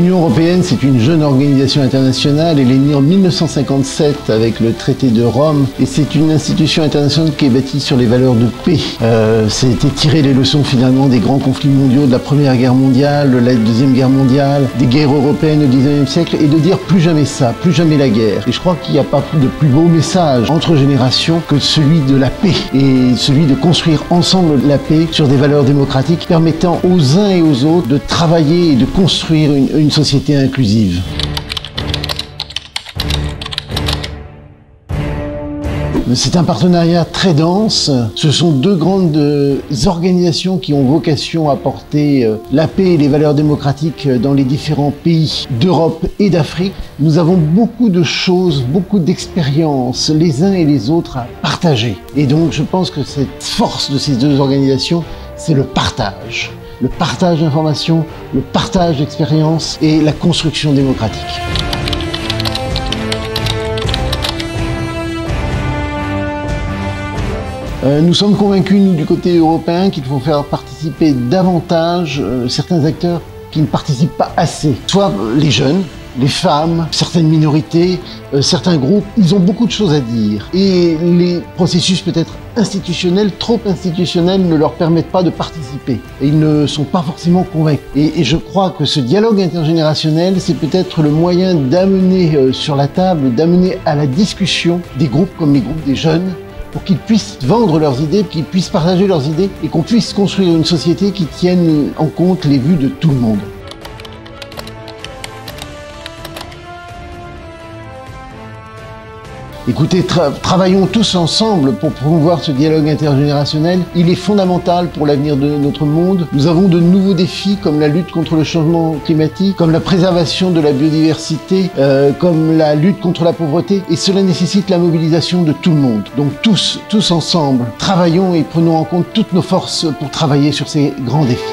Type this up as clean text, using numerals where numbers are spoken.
L'Union européenne, c'est une jeune organisation internationale. Elle est née en 1957 avec le traité de Rome et c'est une institution internationale qui est bâtie sur les valeurs de paix. C'était tirer les leçons finalement des grands conflits mondiaux, de la Première Guerre mondiale, de la Deuxième Guerre mondiale, des guerres européennes au XIXe siècle et de dire plus jamais ça, plus jamais la guerre. Et je crois qu'il n'y a pas de plus beau message entre générations que celui de la paix et celui de construire ensemble la paix sur des valeurs démocratiques permettant aux uns et aux autres de travailler et de construire une société inclusive. C'est un partenariat très dense. Ce sont deux grandes organisations qui ont vocation à porter la paix et les valeurs démocratiques dans les différents pays d'Europe et d'Afrique. Nous avons beaucoup de choses, beaucoup d'expériences, les uns et les autres à partager. Et donc je pense que cette force de ces deux organisations, c'est le partage. Le partage d'informations, le partage d'expériences et la construction démocratique. Nous sommes convaincus, nous, du côté européen, qu'il faut faire participer davantage certains acteurs qui ne participent pas assez. Soit les jeunes, les femmes, certaines minorités, certains groupes, ils ont beaucoup de choses à dire. Et les processus peut-être institutionnels, trop institutionnels, ne leur permettent pas de participer. Et ils ne sont pas forcément convaincus. Et je crois que ce dialogue intergénérationnel, c'est peut-être le moyen d'amener sur la table, d'amener à la discussion des groupes comme les groupes des jeunes, pour qu'ils puissent vendre leurs idées, qu'ils puissent partager leurs idées et qu'on puisse construire une société qui tienne en compte les vues de tout le monde. Écoutez, travaillons tous ensemble pour promouvoir ce dialogue intergénérationnel. Il est fondamental pour l'avenir de notre monde. Nous avons de nouveaux défis comme la lutte contre le changement climatique, comme la préservation de la biodiversité, comme la lutte contre la pauvreté. Et cela nécessite la mobilisation de tout le monde. Donc tous ensemble, travaillons et prenons en compte toutes nos forces pour travailler sur ces grands défis.